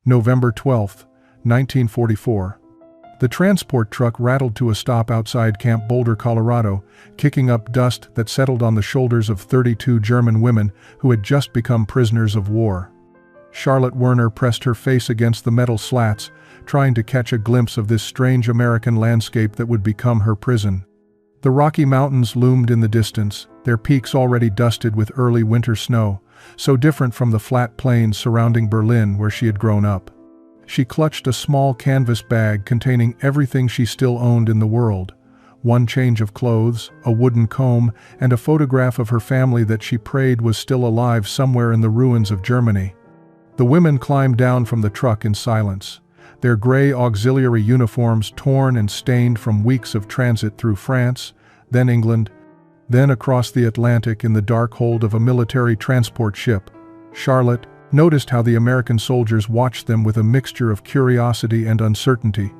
November 12, 1944. The transport truck rattled to a stop outside Camp Boulder, Colorado, kicking up dust that settled on the shoulders of 32 German women who had just become prisoners of war. Charlotte Werner pressed her face against the metal slats, trying to catch a glimpse of this strange American landscape that would become her prison. The Rocky Mountains loomed in the distance, their peaks already dusted with early winter snow, so different from the flat plains surrounding Berlin where she had grown up. She clutched a small canvas bag containing everything she still owned in the world: one change of clothes, a wooden comb, and a photograph of her family that she prayed was still alive somewhere in the ruins of Germany. The women climbed down from the truck in silence, their gray auxiliary uniforms torn and stained from weeks of transit through France, then England, then across the Atlantic in the dark hold of a military transport ship. Charlotte noticed how the American soldiers watched them with a mixture of curiosity and uncertainty.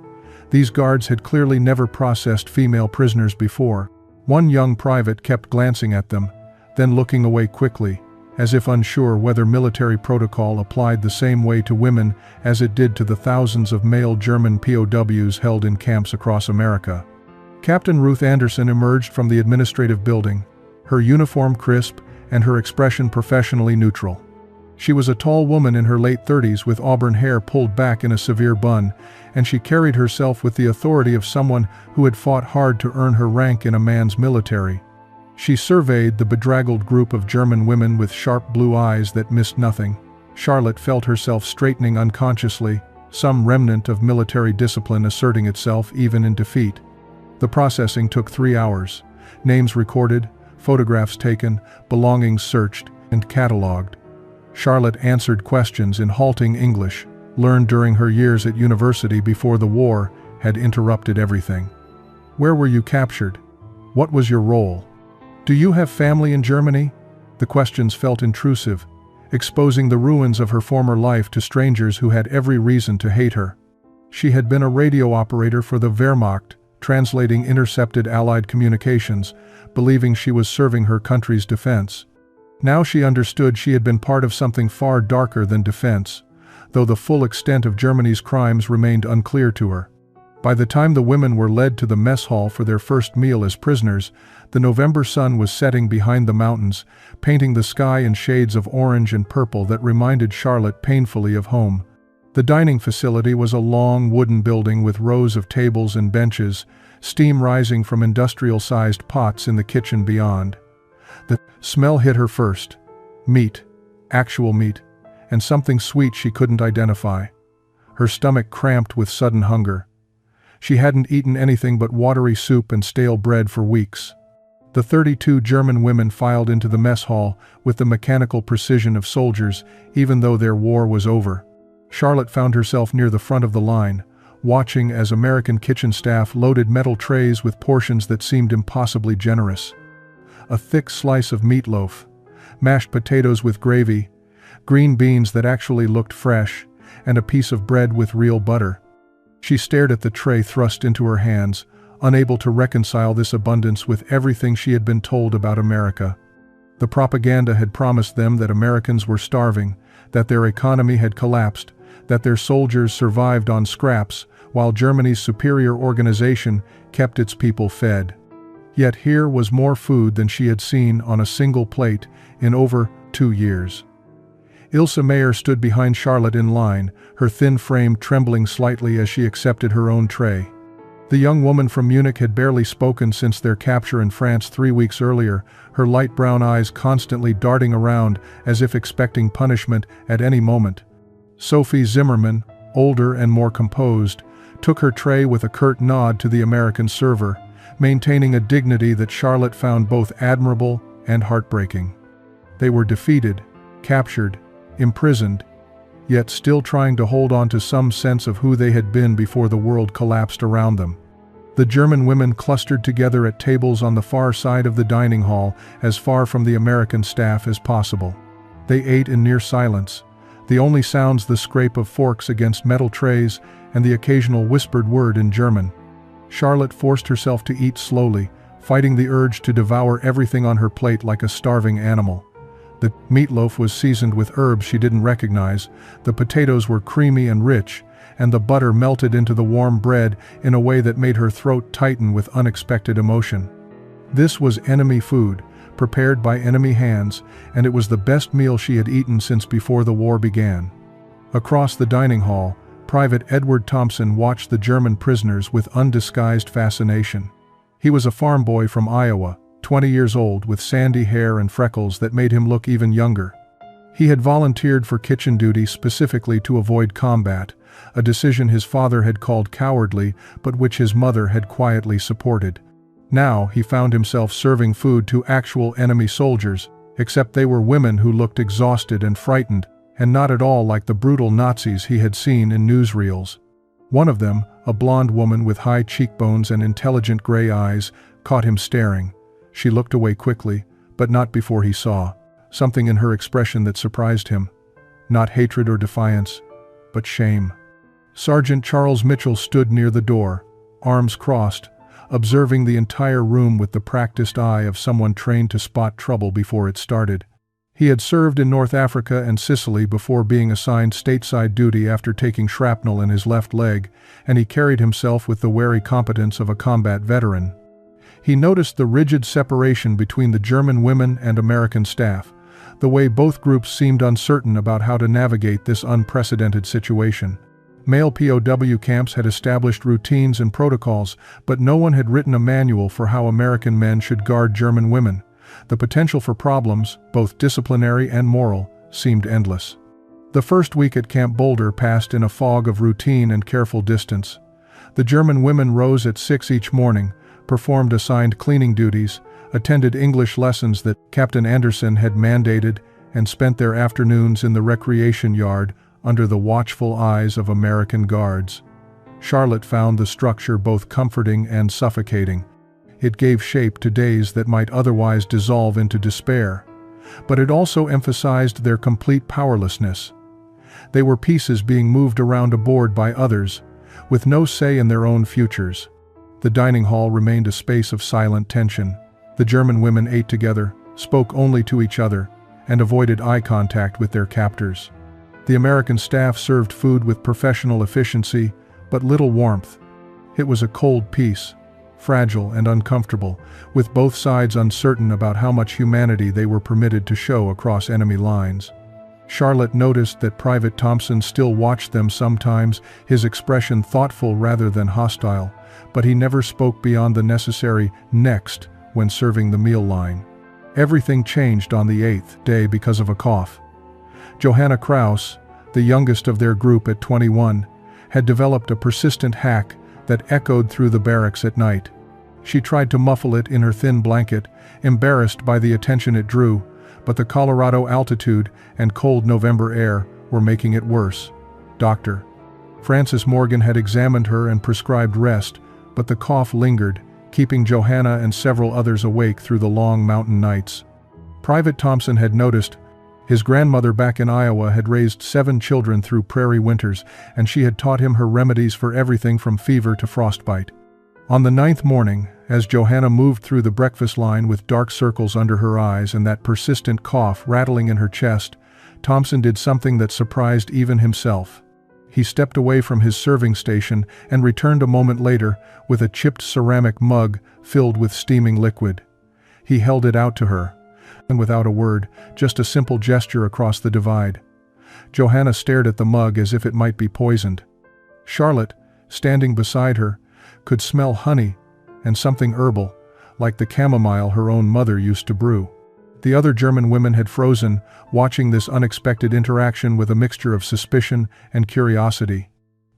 These guards had clearly never processed female prisoners before. One young private kept glancing at them, then looking away quickly, as if unsure whether military protocol applied the same way to women as it did to the thousands of male German POWs held in camps across America. Captain Ruth Anderson emerged from the administrative building, her uniform crisp and her expression professionally neutral. She was a tall woman in her late 30s with auburn hair pulled back in a severe bun, and she carried herself with the authority of someone who had fought hard to earn her rank in a man's military. She surveyed the bedraggled group of German women with sharp blue eyes that missed nothing. Charlotte felt herself straightening unconsciously, some remnant of military discipline asserting itself even in defeat. The processing took 3 hours. Names recorded, photographs taken, belongings searched and catalogued. Charlotte answered questions in halting English, learned during her years at university before the war had interrupted everything. Where were you captured? What was your role? Do you have family in Germany? The questions felt intrusive, exposing the ruins of her former life to strangers who had every reason to hate her. She had been a radio operator for the Wehrmacht, translating intercepted Allied communications, believing she was serving her country's defense. Now she understood she had been part of something far darker than defense, though the full extent of Germany's crimes remained unclear to her. By the time the women were led to the mess hall for their first meal as prisoners, the November sun was setting behind the mountains, painting the sky in shades of orange and purple that reminded Charlotte painfully of home. The dining facility was a long wooden building with rows of tables and benches, steam rising from industrial-sized pots in the kitchen beyond. The smell hit her first. Meat, actual meat, and something sweet she couldn't identify. Her stomach cramped with sudden hunger. She hadn't eaten anything but watery soup and stale bread for weeks. The 32 German women filed into the mess hall with the mechanical precision of soldiers, even though their war was over. Charlotte found herself near the front of the line, watching as American kitchen staff loaded metal trays with portions that seemed impossibly generous. A thick slice of meatloaf, mashed potatoes with gravy, green beans that actually looked fresh, and a piece of bread with real butter. She stared at the tray thrust into her hands, unable to reconcile this abundance with everything she had been told about America. The propaganda had promised them that Americans were starving, that their economy had collapsed, that their soldiers survived on scraps, while Germany's superior organization kept its people fed. Yet here was more food than she had seen on a single plate in over 2 years. Ilse Mayer stood behind Charlotte in line, her thin frame trembling slightly as she accepted her own tray. The young woman from Munich had barely spoken since their capture in France 3 weeks earlier, her light brown eyes constantly darting around as if expecting punishment at any moment. Sophie Zimmerman, older and more composed, took her tray with a curt nod to the American server, maintaining a dignity that Charlotte found both admirable and heartbreaking. They were defeated, captured, imprisoned, yet still trying to hold on to some sense of who they had been before the world collapsed around them. The German women clustered together at tables on the far side of the dining hall, as far from the American staff as possible. They ate in near silence, the only sounds the scrape of forks against metal trays and the occasional whispered word in German. Charlotte forced herself to eat slowly, fighting the urge to devour everything on her plate like a starving animal. The meatloaf was seasoned with herbs she didn't recognize, the potatoes were creamy and rich, and the butter melted into the warm bread in a way that made her throat tighten with unexpected emotion. This was enemy food, prepared by enemy hands, and it was the best meal she had eaten since before the war began. Across the dining hall, Private Edward Thompson watched the German prisoners with undisguised fascination. He was a farm boy from Iowa, 20 years old, with sandy hair and freckles that made him look even younger. He had volunteered for kitchen duty specifically to avoid combat, a decision his father had called cowardly but which his mother had quietly supported. Now he found himself serving food to actual enemy soldiers, except they were women who looked exhausted and frightened, and not at all like the brutal Nazis he had seen in newsreels. One of them, a blonde woman with high cheekbones and intelligent gray eyes, caught him staring. She looked away quickly, but not before he saw something in her expression that surprised him. Not hatred or defiance, but shame. Sergeant Charles Mitchell stood near the door, arms crossed, observing the entire room with the practiced eye of someone trained to spot trouble before it started. He had served in North Africa and Sicily before being assigned stateside duty after taking shrapnel in his left leg, and he carried himself with the wary competence of a combat veteran. He noticed the rigid separation between the German women and American staff, the way both groups seemed uncertain about how to navigate this unprecedented situation. Male POW camps had established routines and protocols, but no one had written a manual for how American men should guard German women. The potential for problems, both disciplinary and moral, seemed endless. The first week at Camp Boulder passed in a fog of routine and careful distance. The German women rose at 6 each morning, performed assigned cleaning duties, attended English lessons that Captain Anderson had mandated, and spent their afternoons in the recreation yard under the watchful eyes of American guards. Charlotte found the structure both comforting and suffocating. It gave shape to days that might otherwise dissolve into despair, but it also emphasized their complete powerlessness. They were pieces being moved around a board by others, with no say in their own futures. The dining hall remained a space of silent tension. The German women ate together, spoke only to each other, and avoided eye contact with their captors. The American staff served food with professional efficiency, but little warmth. It was a cold peace, fragile and uncomfortable, with both sides uncertain about how much humanity they were permitted to show across enemy lines. Charlotte noticed that Private Thompson still watched them sometimes, his expression thoughtful rather than hostile, but he never spoke beyond the necessary "next" when serving the meal line. Everything changed on the 8th day because of a cough. Johanna Kraus, the youngest of their group at 21, had developed a persistent hack that echoed through the barracks at night. She tried to muffle it in her thin blanket, embarrassed by the attention it drew, but the Colorado altitude and cold November air were making it worse. Dr. Francis Morgan had examined her and prescribed rest, but the cough lingered, keeping Johanna and several others awake through the long mountain nights. Private Thompson had noticed his grandmother back in Iowa had raised 7 children through prairie winters, and she had taught him her remedies for everything from fever to frostbite. On the 9th morning, as Johanna moved through the breakfast line with dark circles under her eyes and that persistent cough rattling in her chest, Thompson did something that surprised even himself. He stepped away from his serving station and returned a moment later with a chipped ceramic mug filled with steaming liquid. He held it out to her, and without a word, just a simple gesture across the divide. Johanna stared at the mug as if it might be poisoned. Charlotte, standing beside her, could smell honey and something herbal, like the chamomile her own mother used to brew. The other German women had frozen, watching this unexpected interaction with a mixture of suspicion and curiosity.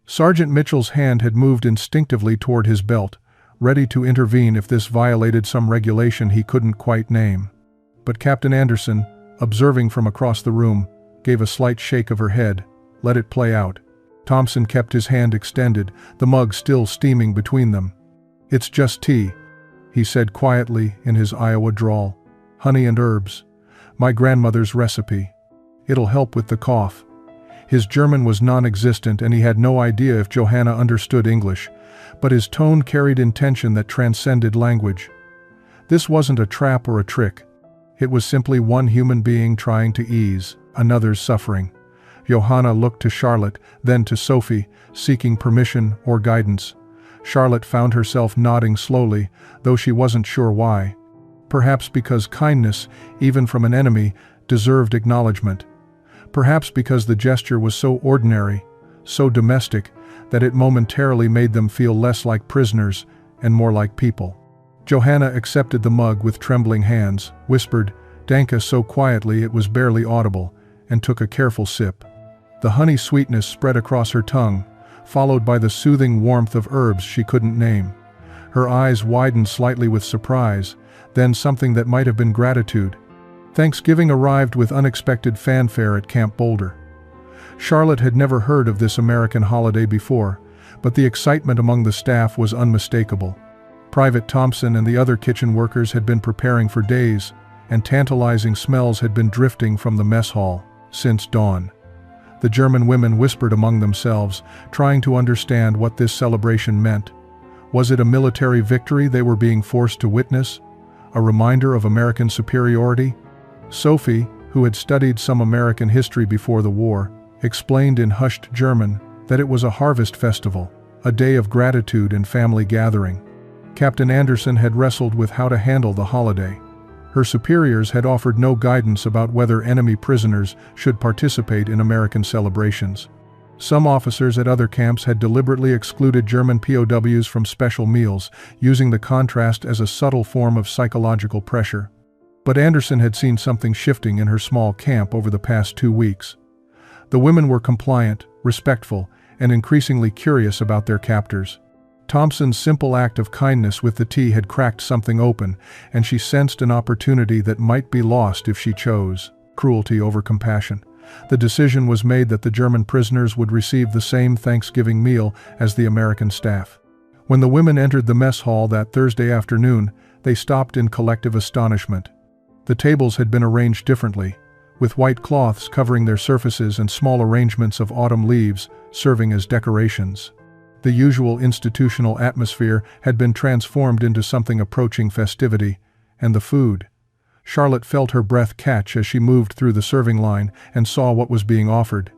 Sergeant Mitchell's hand had moved instinctively toward his belt, ready to intervene if this violated some regulation he couldn't quite name. But Captain Anderson, observing from across the room, gave a slight shake of her head. Let it play out. Thompson kept his hand extended, the mug still steaming between them. It's just tea, he said quietly in his Iowa drawl. Honey and herbs. My grandmother's recipe. It'll help with the cough. His German was non-existent and he had no idea if Johanna understood English, but his tone carried intention that transcended language. This wasn't a trap or a trick. It was simply one human being trying to ease another's suffering. Johanna looked to Charlotte, then to Sophie, seeking permission or guidance. Charlotte found herself nodding slowly, though she wasn't sure why. Perhaps because kindness, even from an enemy, deserved acknowledgement. Perhaps because the gesture was so ordinary, so domestic, that it momentarily made them feel less like prisoners and more like people. Johanna accepted the mug with trembling hands, whispered "Danke" so quietly it was barely audible, and took a careful sip. The honey sweetness spread across her tongue, followed by the soothing warmth of herbs she couldn't name. Her eyes widened slightly with surprise, then something that might have been gratitude. Thanksgiving arrived with unexpected fanfare at Camp Boulder. Charlotte had never heard of this American holiday before, but the excitement among the staff was unmistakable. Private Thompson and the other kitchen workers had been preparing for days, and tantalizing smells had been drifting from the mess hall since dawn. The German women whispered among themselves, trying to understand what this celebration meant. Was it a military victory they were being forced to witness? A reminder of American superiority? Sophie, who had studied some American history before the war, explained in hushed German that it was a harvest festival, a day of gratitude and family gathering. Captain Anderson had wrestled with how to handle the holiday. Her superiors had offered no guidance about whether enemy prisoners should participate in American celebrations. Some officers at other camps had deliberately excluded German POWs from special meals, using the contrast as a subtle form of psychological pressure. But Anderson had seen something shifting in her small camp over the past 2 weeks. The women were compliant, respectful, and increasingly curious about their captors. Thompson's simple act of kindness with the tea had cracked something open, and she sensed an opportunity that might be lost if she chose cruelty over compassion. The decision was made that the German prisoners would receive the same Thanksgiving meal as the American staff. When the women entered the mess hall that Thursday afternoon, they stopped in collective astonishment. The tables had been arranged differently, with white cloths covering their surfaces and small arrangements of autumn leaves serving as decorations. The usual institutional atmosphere had been transformed into something approaching festivity, and the food. Charlotte felt her breath catch as she moved through the serving line and saw what was being offered.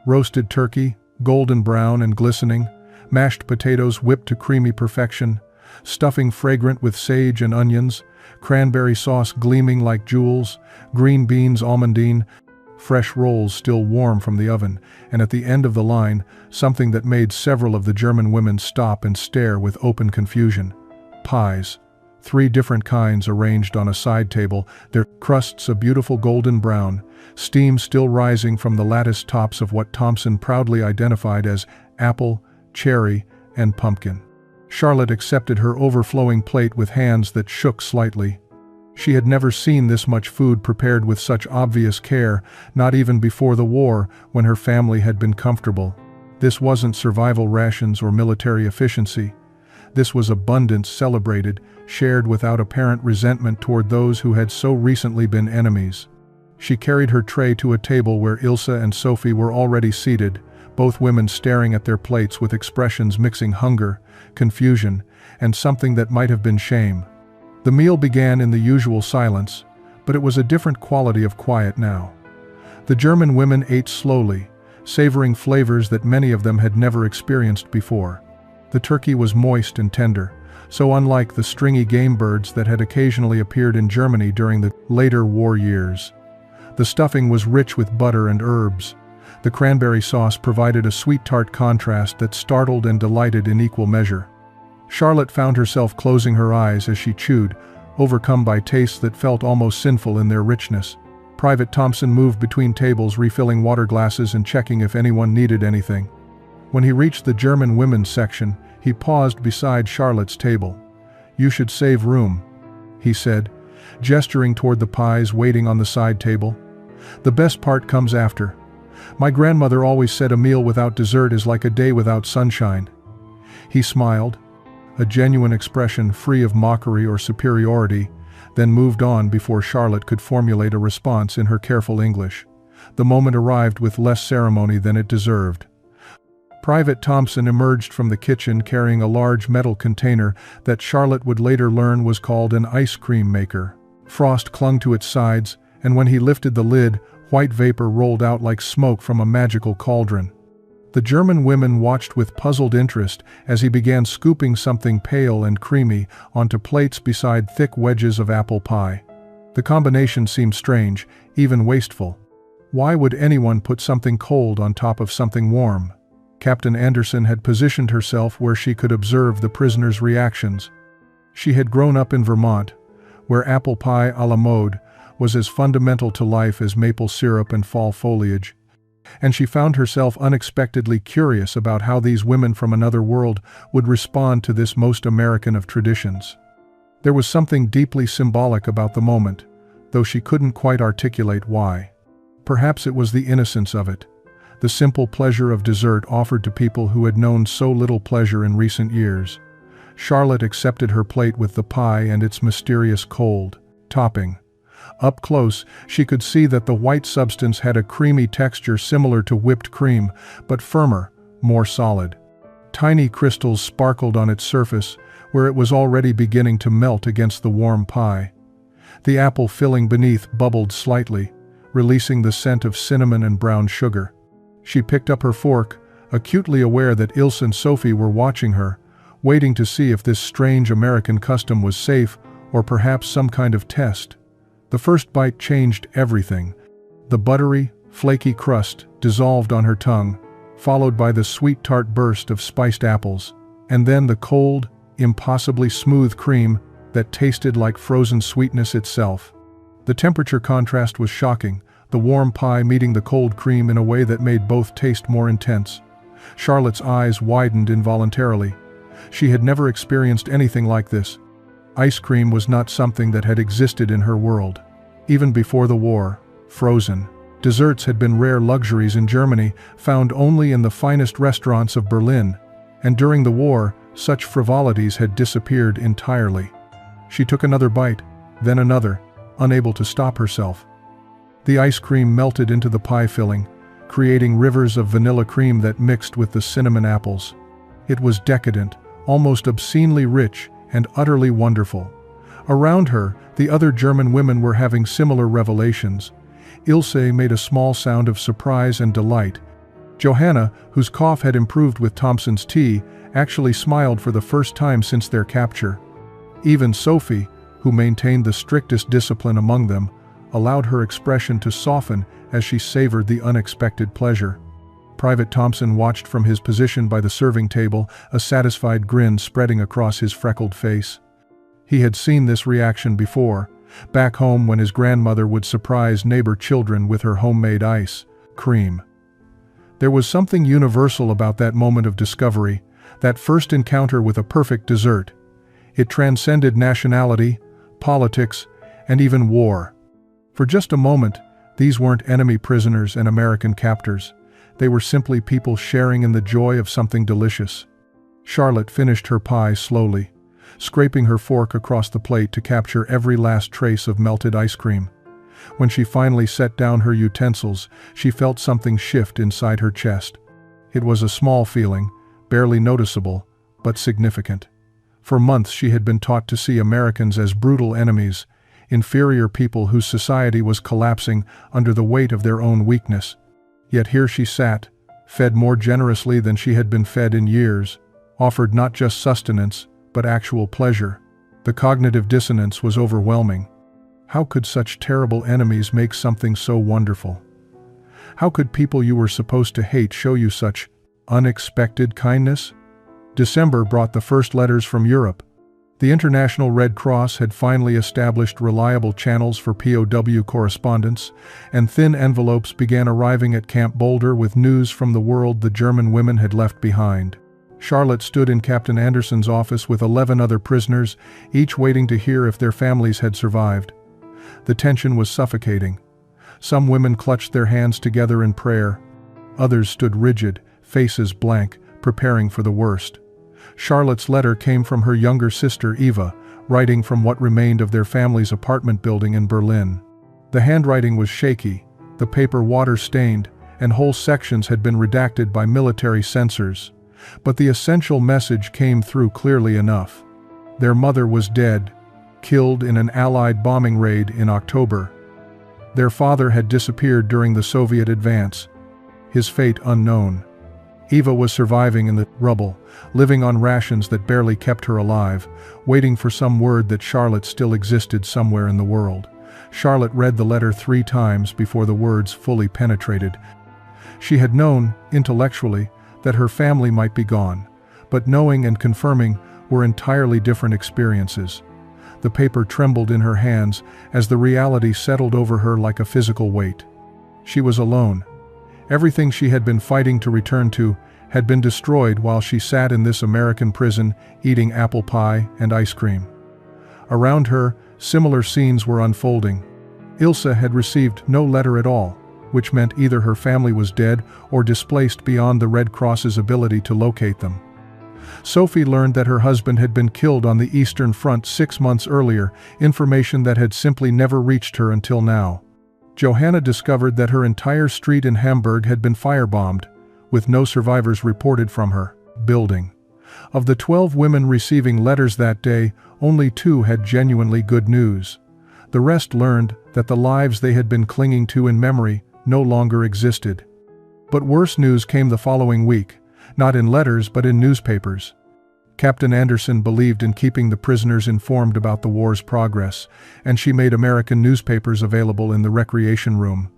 Roasted turkey, golden brown and glistening, mashed potatoes whipped to creamy perfection, stuffing fragrant with sage and onions, cranberry sauce gleaming like jewels, green beans almondine, fresh rolls still warm from the oven, and at the end of the line, something that made several of the German women stop and stare with open confusion. Pies. 3 different kinds arranged on a side table, their crusts a beautiful golden brown, steam still rising from the latticed tops of what Thompson proudly identified as apple, cherry, and pumpkin. Charlotte accepted her overflowing plate with hands that shook slightly. She had never seen this much food prepared with such obvious care, not even before the war, when her family had been comfortable. This wasn't survival rations or military efficiency. This was abundance celebrated, shared without apparent resentment toward those who had so recently been enemies. She carried her tray to a table where Ilse and Sophie were already seated, both women staring at their plates with expressions mixing hunger, confusion, and something that might have been shame. The meal began in the usual silence, but it was a different quality of quiet now. The German women ate slowly, savoring flavors that many of them had never experienced before. The turkey was moist and tender, so unlike the stringy game birds that had occasionally appeared in Germany during the later war years. The stuffing was rich with butter and herbs. The cranberry sauce provided a sweet tart contrast that startled and delighted in equal measure. Charlotte found herself closing her eyes as she chewed, overcome by tastes that felt almost sinful in their richness. Private Thompson moved between tables, refilling water glasses and checking if anyone needed anything. When he reached the German women's section, he paused beside Charlotte's table. "You should save room," he said, gesturing toward the pies waiting on the side table. "The best part comes after. My grandmother always said a meal without dessert is like a day without sunshine." He smiled, a genuine expression free of mockery or superiority, then moved on before Charlotte could formulate a response in her careful English. The moment arrived with less ceremony than it deserved. Private Thompson emerged from the kitchen carrying a large metal container that Charlotte would later learn was called an ice cream maker. Frost clung to its sides, and when he lifted the lid, white vapor rolled out like smoke from a magical cauldron. The German women watched with puzzled interest as he began scooping something pale and creamy onto plates beside thick wedges of apple pie. The combination seemed strange, even wasteful. Why would anyone put something cold on top of something warm? Captain Anderson had positioned herself where she could observe the prisoners' reactions. She had grown up in Vermont, where apple pie à la mode was as fundamental to life as maple syrup and fall foliage. And she found herself unexpectedly curious about how these women from another world would respond to this most American of traditions. There was something deeply symbolic about the moment, though she couldn't quite articulate why. Perhaps it was the innocence of it, the simple pleasure of dessert offered to people who had known so little pleasure in recent years. Charlotte accepted her plate with the pie and its mysterious cold topping. Up close, she could see that the white substance had a creamy texture similar to whipped cream, but firmer, more solid. Tiny crystals sparkled on its surface, where it was already beginning to melt against the warm pie. The apple filling beneath bubbled slightly, releasing the scent of cinnamon and brown sugar. She picked up her fork, acutely aware that Ilse and Sophie were watching her, waiting to see if this strange American custom was safe or perhaps some kind of test. The first bite changed everything. The buttery, flaky crust dissolved on her tongue, followed by the sweet tart burst of spiced apples, and then the cold, impossibly smooth cream that tasted like frozen sweetness itself. The temperature contrast was shocking, the warm pie meeting the cold cream in a way that made both taste more intense. Charlotte's eyes widened involuntarily. She had never experienced anything like this. Ice cream was not something that had existed in her world. Even before the war, frozen desserts had been rare luxuries in Germany, found only in the finest restaurants of Berlin, and during the war, such frivolities had disappeared entirely. She took another bite, then another, unable to stop herself. The ice cream melted into the pie filling, creating rivers of vanilla cream that mixed with the cinnamon apples. It was decadent, almost obscenely rich, and utterly wonderful. Around her, the other German women were having similar revelations. Ilse made a small sound of surprise and delight. Johanna, whose cough had improved with Thompson's tea, actually smiled for the first time since their capture. Even Sophie, who maintained the strictest discipline among them, allowed her expression to soften as she savored the unexpected pleasure. Private Thompson watched from his position by the serving table, a satisfied grin spreading across his freckled face. He had seen this reaction before, back home when his grandmother would surprise neighbor children with her homemade ice cream. There was something universal about that moment of discovery, that first encounter with a perfect dessert. It transcended nationality, politics, and even war. For just a moment, these weren't enemy prisoners and American captors. They were simply people sharing in the joy of something delicious. Charlotte finished her pie slowly, scraping her fork across the plate to capture every last trace of melted ice cream. When she finally set down her utensils, she felt something shift inside her chest. It was a small feeling, barely noticeable, but significant. For months she had been taught to see Americans as brutal enemies, inferior people whose society was collapsing under the weight of their own weakness. Yet here she sat, fed more generously than she had been fed in years, offered not just sustenance, but actual pleasure. The cognitive dissonance was overwhelming. How could such terrible enemies make something so wonderful? How could people you were supposed to hate show you such unexpected kindness? December brought the first letters from Europe. The International Red Cross had finally established reliable channels for POW correspondence, and thin envelopes began arriving at Camp Boulder with news from the world the German women had left behind. Charlotte stood in Captain Anderson's office with 11 other prisoners, each waiting to hear if their families had survived. The tension was suffocating. Some women clutched their hands together in prayer. Others stood rigid, faces blank, preparing for the worst. Charlotte's letter came from her younger sister Eva, writing from what remained of their family's apartment building in Berlin. The handwriting was shaky, the paper water-stained, and whole sections had been redacted by military censors. But the essential message came through clearly enough. Their mother was dead, killed in an Allied bombing raid in October. Their father had disappeared during the Soviet advance, his fate unknown. Eva was surviving in the rubble, living on rations that barely kept her alive, waiting for some word that Charlotte still existed somewhere in the world. Charlotte read the letter 3 times before the words fully penetrated. She had known, intellectually, that her family might be gone, but knowing and confirming were entirely different experiences. The paper trembled in her hands as the reality settled over her like a physical weight. She was alone. Everything she had been fighting to return to had been destroyed while she sat in this American prison eating apple pie and ice cream. Around her, similar scenes were unfolding. Ilse had received no letter at all, which meant either her family was dead or displaced beyond the Red Cross's ability to locate them. Sophie learned that her husband had been killed on the Eastern Front 6 months earlier, information that had simply never reached her until now. Johanna discovered that her entire street in Hamburg had been firebombed, with no survivors reported from her building. Of the 12 women receiving letters that day, only 2 had genuinely good news. The rest learned that the lives they had been clinging to in memory no longer existed. But worse news came the following week, not in letters but in newspapers. Captain Anderson believed in keeping the prisoners informed about the war's progress, and she made American newspapers available in the recreation room.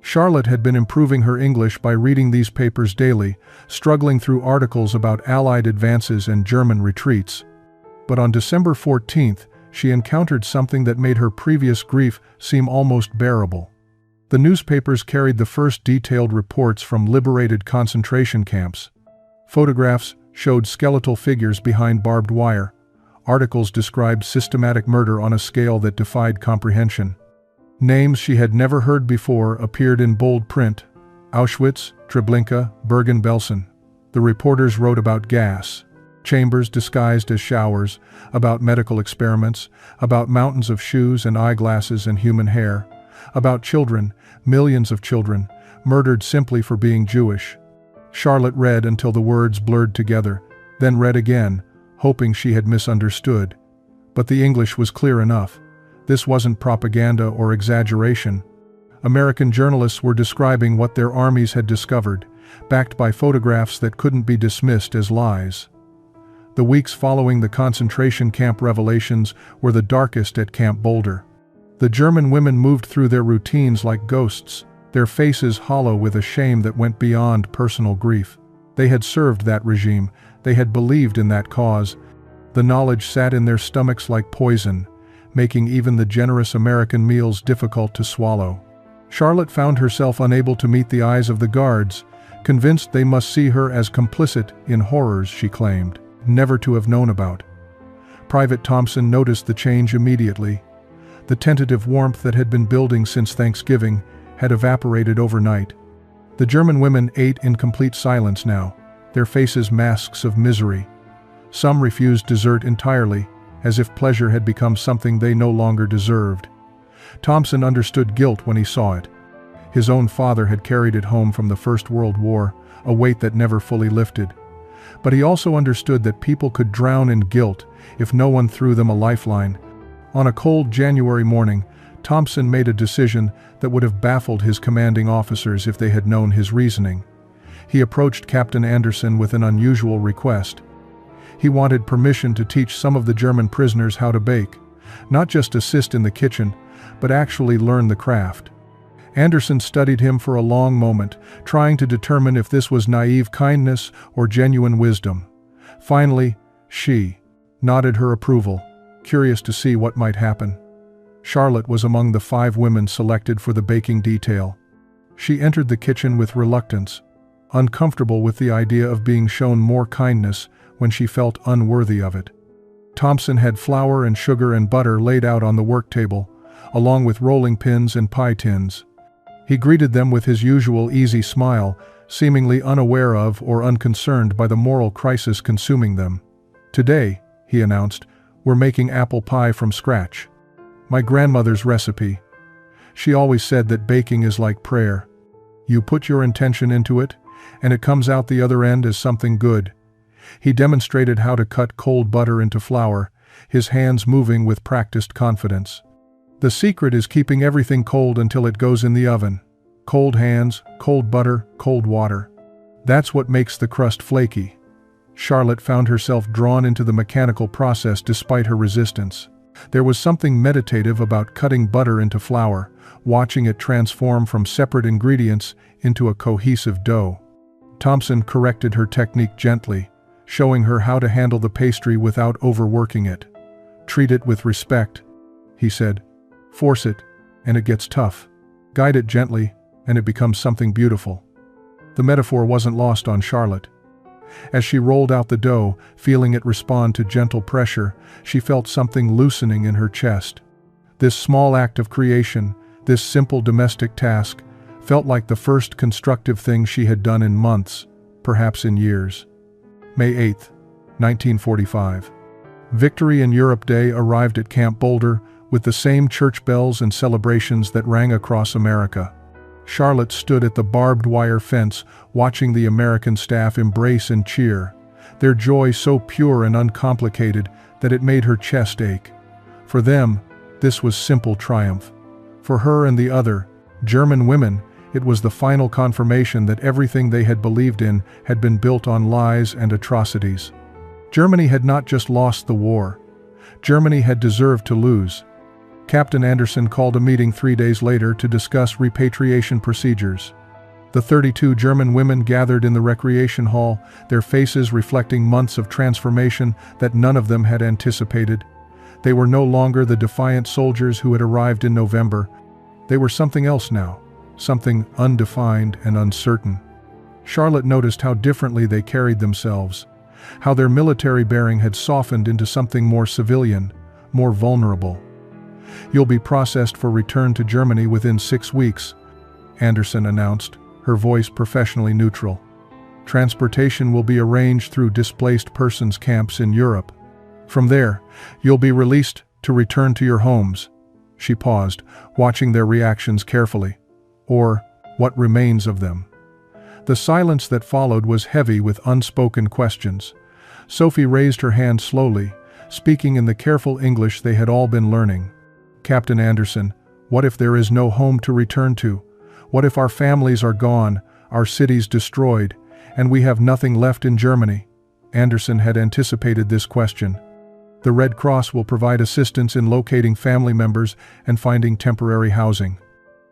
Charlotte had been improving her English by reading these papers daily, struggling through articles about Allied advances and German retreats. But on December 14th, she encountered something that made her previous grief seem almost bearable. The newspapers carried the first detailed reports from liberated concentration camps. Photographs showed skeletal figures behind barbed wire. Articles described systematic murder on a scale that defied comprehension. Names she had never heard before appeared in bold print: Auschwitz, Treblinka, Bergen-Belsen. The reporters wrote about gas chambers disguised as showers, about medical experiments, about mountains of shoes and eyeglasses and human hair, about children, millions of children, murdered simply for being Jewish. Charlotte read until the words blurred together, then read again, hoping she had misunderstood. But the English was clear enough. This wasn't propaganda or exaggeration. American journalists were describing what their armies had discovered, backed by photographs that couldn't be dismissed as lies. The weeks following the concentration camp revelations were the darkest at Camp Boulder. The German women moved through their routines like ghosts, their faces hollow with a shame that went beyond personal grief. They had served that regime, they had believed in that cause. The knowledge sat in their stomachs like poison, making even the generous American meals difficult to swallow. Charlotte found herself unable to meet the eyes of the guards, convinced they must see her as complicit in horrors she claimed never to have known about. Private Thompson noticed the change immediately. The tentative warmth that had been building since Thanksgiving had evaporated overnight. The German women ate in complete silence now, their faces masks of misery. Some refused dessert entirely, as if pleasure had become something they no longer deserved. Thompson understood guilt when he saw it. His own father had carried it home from the First World War, a weight that never fully lifted. But he also understood that people could drown in guilt if no one threw them a lifeline. On a cold January morning, Thompson made a decision that would have baffled his commanding officers if they had known his reasoning. He approached Captain Anderson with an unusual request. He wanted permission to teach some of the German prisoners how to bake, not just assist in the kitchen, but actually learn the craft. Anderson studied him for a long moment, trying to determine if this was naive kindness or genuine wisdom. Finally, she nodded her approval, curious to see what might happen. Charlotte was among the 5 women selected for the baking detail. She entered the kitchen with reluctance, uncomfortable with the idea of being shown more kindness when she felt unworthy of it. Thompson had flour and sugar and butter laid out on the work table, along with rolling pins and pie tins. He greeted them with his usual easy smile, seemingly unaware of or unconcerned by the moral crisis consuming them. "Today," he announced, "we're making apple pie from scratch. My grandmother's recipe. She always said that baking is like prayer. You put your intention into it, and it comes out the other end as something good." He demonstrated how to cut cold butter into flour, his hands moving with practiced confidence. "The secret is keeping everything cold until it goes in the oven. Cold hands, cold butter, cold water. That's what makes the crust flaky." Charlotte found herself drawn into the mechanical process despite her resistance. There was something meditative about cutting butter into flour, watching it transform from separate ingredients into a cohesive dough. Thompson corrected her technique gently, showing her how to handle the pastry without overworking it. "Treat it with respect," he said. "Force it, and it gets tough. Guide it gently, and it becomes something beautiful." The metaphor wasn't lost on Charlotte. As she rolled out the dough, feeling it respond to gentle pressure, she felt something loosening in her chest. This small act of creation, this simple domestic task, felt like the first constructive thing she had done in months, perhaps in years. May 8, 1945. Victory in Europe Day arrived at Camp Boulder with the same church bells and celebrations that rang across America. Charlotte stood at the barbed wire fence, watching the American staff embrace and cheer, their joy so pure and uncomplicated that it made her chest ache. For them, this was simple triumph. For her and the other, German women, it was the final confirmation that everything they had believed in had been built on lies and atrocities. Germany had not just lost the war. Germany had deserved to lose. Captain Anderson called a meeting 3 days later to discuss repatriation procedures. The 32 German women gathered in the recreation hall, their faces reflecting months of transformation that none of them had anticipated. They were no longer the defiant soldiers who had arrived in November. They were something else now, something undefined and uncertain. Charlotte noticed how differently they carried themselves, how their military bearing had softened into something more civilian, more vulnerable. "You'll be processed for return to Germany within 6 weeks, Anderson announced, her voice professionally neutral. "Transportation will be arranged through displaced persons camps in Europe. From there, you'll be released to return to your homes." She paused, watching their reactions carefully. Or, what remains of them. The silence that followed was heavy with unspoken questions. Sophie raised her hand slowly, speaking in the careful English they had all been learning. "Captain Anderson, what if there is no home to return to? What if our families are gone, our cities destroyed, and we have nothing left in Germany?" Anderson had anticipated this question. "The Red Cross will provide assistance in locating family members and finding temporary housing.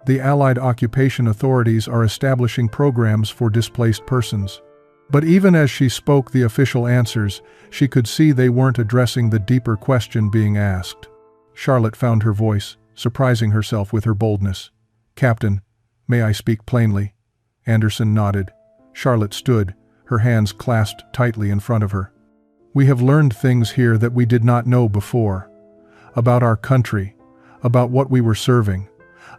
The Allied occupation authorities are establishing programs for displaced persons." But even as she spoke the official answers, she could see they weren't addressing the deeper question being asked. Charlotte found her voice, surprising herself with her boldness. "Captain, may I speak plainly?" Anderson nodded. Charlotte stood, her hands clasped tightly in front of her. "We have learned things here that we did not know before. About our country, about what we were serving,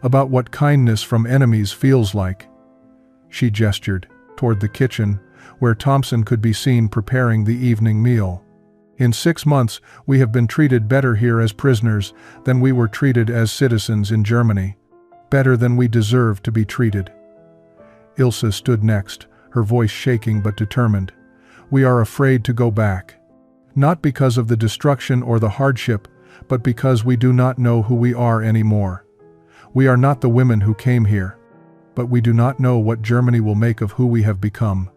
about what kindness from enemies feels like." She gestured toward the kitchen, where Thompson could be seen preparing the evening meal. "In 6 months, we have been treated better here as prisoners than we were treated as citizens in Germany. Better than we deserve to be treated." Ilse stood next, her voice shaking but determined. "We are afraid to go back. Not because of the destruction or the hardship, but because we do not know who we are anymore. We are not the women who came here, but we do not know what Germany will make of who we have become."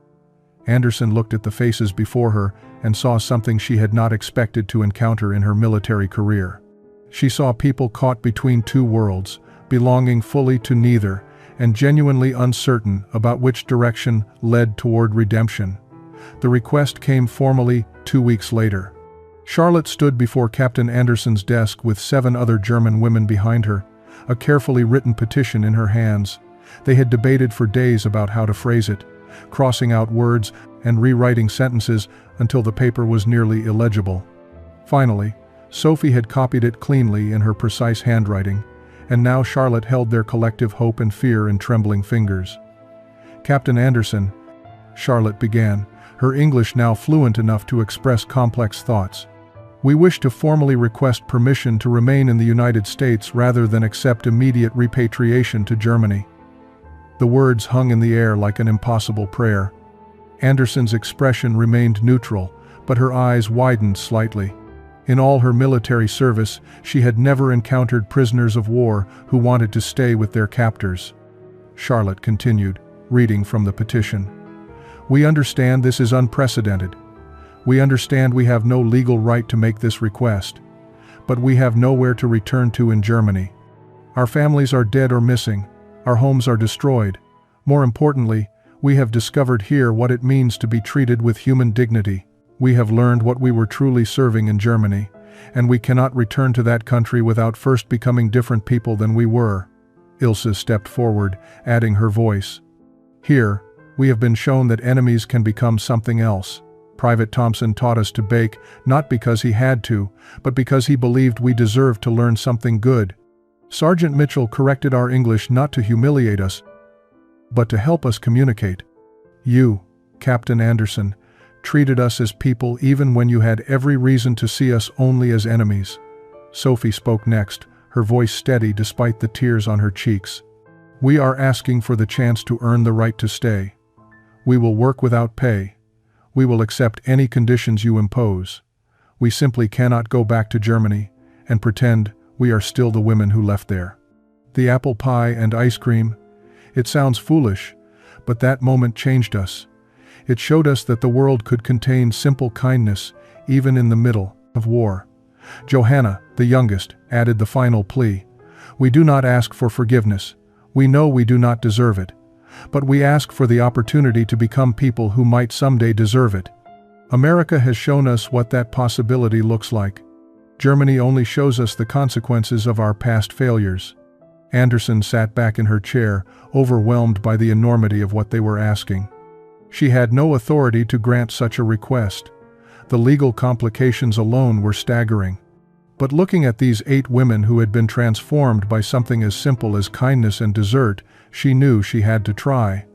Anderson looked at the faces before her and saw something she had not expected to encounter in her military career. She saw people caught between two worlds, belonging fully to neither, and genuinely uncertain about which direction led toward redemption. The request came formally 2 weeks later. Charlotte stood before Captain Anderson's desk with 7 other German women behind her, a carefully written petition in her hands. They had debated for days about how to phrase it, crossing out words and rewriting sentences until the paper was nearly illegible. Finally, Sophie had copied it cleanly in her precise handwriting, and now Charlotte held their collective hope and fear in trembling fingers. "Captain Anderson," Charlotte began, her English now fluent enough to express complex thoughts. "We wish to formally request permission to remain in the United States rather than accept immediate repatriation to Germany." The words hung in the air like an impossible prayer. Anderson's expression remained neutral, but her eyes widened slightly. In all her military service, she had never encountered prisoners of war who wanted to stay with their captors. Charlotte continued, reading from the petition. We understand this is unprecedented. We understand we have no legal right to make this request. But we have nowhere to return to in Germany. Our families are dead or missing. Our homes are destroyed. More importantly, we have discovered here what it means to be treated with human dignity. We have learned what we were truly serving in Germany, and we cannot return to that country without first becoming different people than we were. Ilse stepped forward, adding her voice. Here, we have been shown that enemies can become something else. Private Thompson taught us to bake, not because he had to, but because he believed we deserved to learn something good. Sergeant Mitchell corrected our English not to humiliate us, but to help us communicate. You, Captain Anderson, treated us as people even when you had every reason to see us only as enemies. Sophie spoke next, her voice steady despite the tears on her cheeks. We are asking for the chance to earn the right to stay. We will work without pay. We will accept any conditions you impose. We simply cannot go back to Germany and pretend we are still the women who left there. The apple pie and ice cream. It sounds foolish, but that moment changed us. It showed us that the world could contain simple kindness, even in the middle of war. Johanna, the youngest, added the final plea. We do not ask for forgiveness. We know we do not deserve it. But we ask for the opportunity to become people who might someday deserve it. America has shown us what that possibility looks like. Germany only shows us the consequences of our past failures. Anderson sat back in her chair, overwhelmed by the enormity of what they were asking. She had no authority to grant such a request. The legal complications alone were staggering. But looking at these 8 women who had been transformed by something as simple as kindness and dessert, she knew she had to try.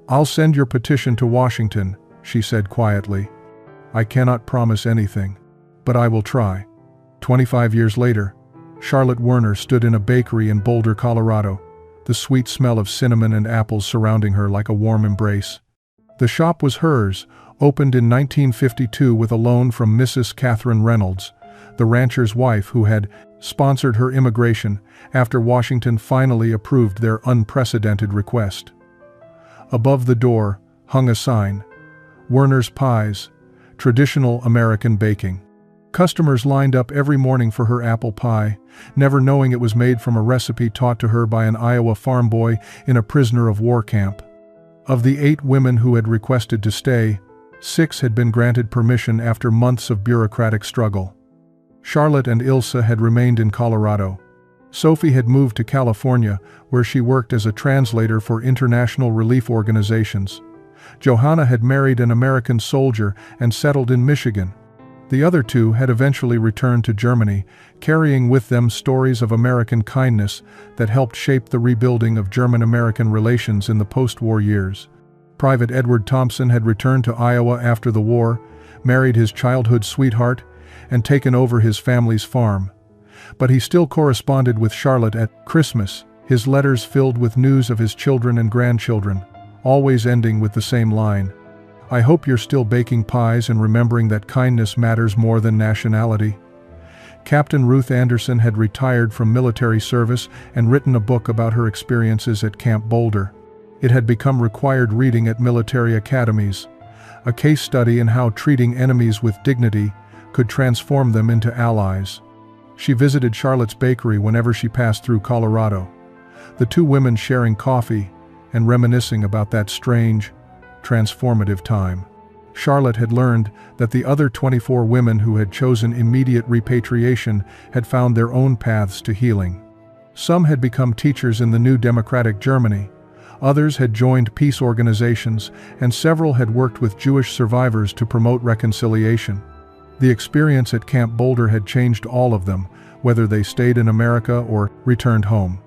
I'll send your petition to Washington, she said quietly. I cannot promise anything, but I will try. 25 years later, Charlotte Werner stood in a bakery in Boulder, Colorado, the sweet smell of cinnamon and apples surrounding her like a warm embrace. The shop was hers, opened in 1952 with a loan from Mrs. Catherine Reynolds, the rancher's wife who had sponsored her immigration after Washington finally approved their unprecedented request. Above the door hung a sign, Werner's Pies, traditional American baking. Customers lined up every morning for her apple pie, never knowing it was made from a recipe taught to her by an Iowa farm boy in a prisoner of war camp. Of the 8 women who had requested to stay, 6 had been granted permission after months of bureaucratic struggle. Charlotte and Ilse had remained in Colorado. Sophie had moved to California, where she worked as a translator for international relief organizations. Johanna had married an American soldier and settled in Michigan. The other 2 had eventually returned to Germany, carrying with them stories of American kindness that helped shape the rebuilding of German-American relations in the post-war years. Private Edward Thompson had returned to Iowa after the war, married his childhood sweetheart, and taken over his family's farm. But he still corresponded with Charlotte at Christmas, his letters filled with news of his children and grandchildren, always ending with the same line. I hope you're still baking pies and remembering that kindness matters more than nationality. Captain Ruth Anderson had retired from military service and written a book about her experiences at Camp Boulder. It had become required reading at military academies, a case study in how treating enemies with dignity could transform them into allies. She visited Charlotte's bakery whenever she passed through Colorado, the 2 women sharing coffee and reminiscing about that strange, transformative time. Charlotte had learned that the other 24 women who had chosen immediate repatriation had found their own paths to healing. Some had become teachers in the new democratic Germany, others had joined peace organizations, and several had worked with Jewish survivors to promote reconciliation. The experience at Camp Boulder had changed all of them, whether they stayed in America or returned home.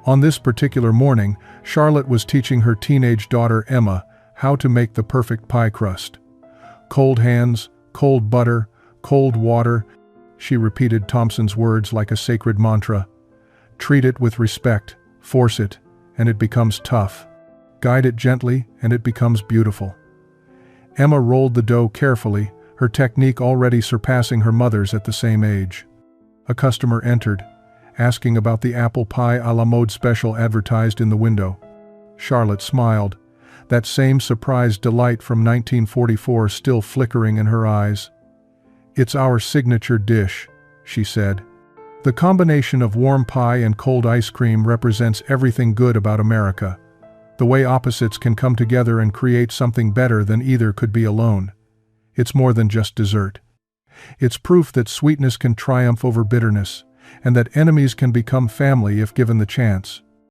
On this particular morning, Charlotte was teaching her teenage daughter Emma how to make the perfect pie crust. Cold hands, cold butter, cold water. She repeated Thompson's words like a sacred mantra. Treat it with respect, force it, and it becomes tough. Guide it gently, and it becomes beautiful. Emma rolled the dough carefully, her technique already surpassing her mother's at the same age. A customer entered, asking about the apple pie à la mode special advertised in the window. Charlotte smiled, that same surprised delight from 1944 still flickering in her eyes. "It's our signature dish," she said. "The combination of warm pie and cold ice cream represents everything good about America. The way opposites can come together and create something better than either could be alone. It's more than just dessert. It's proof that sweetness can triumph over bitterness, and that enemies can become family if given the chance."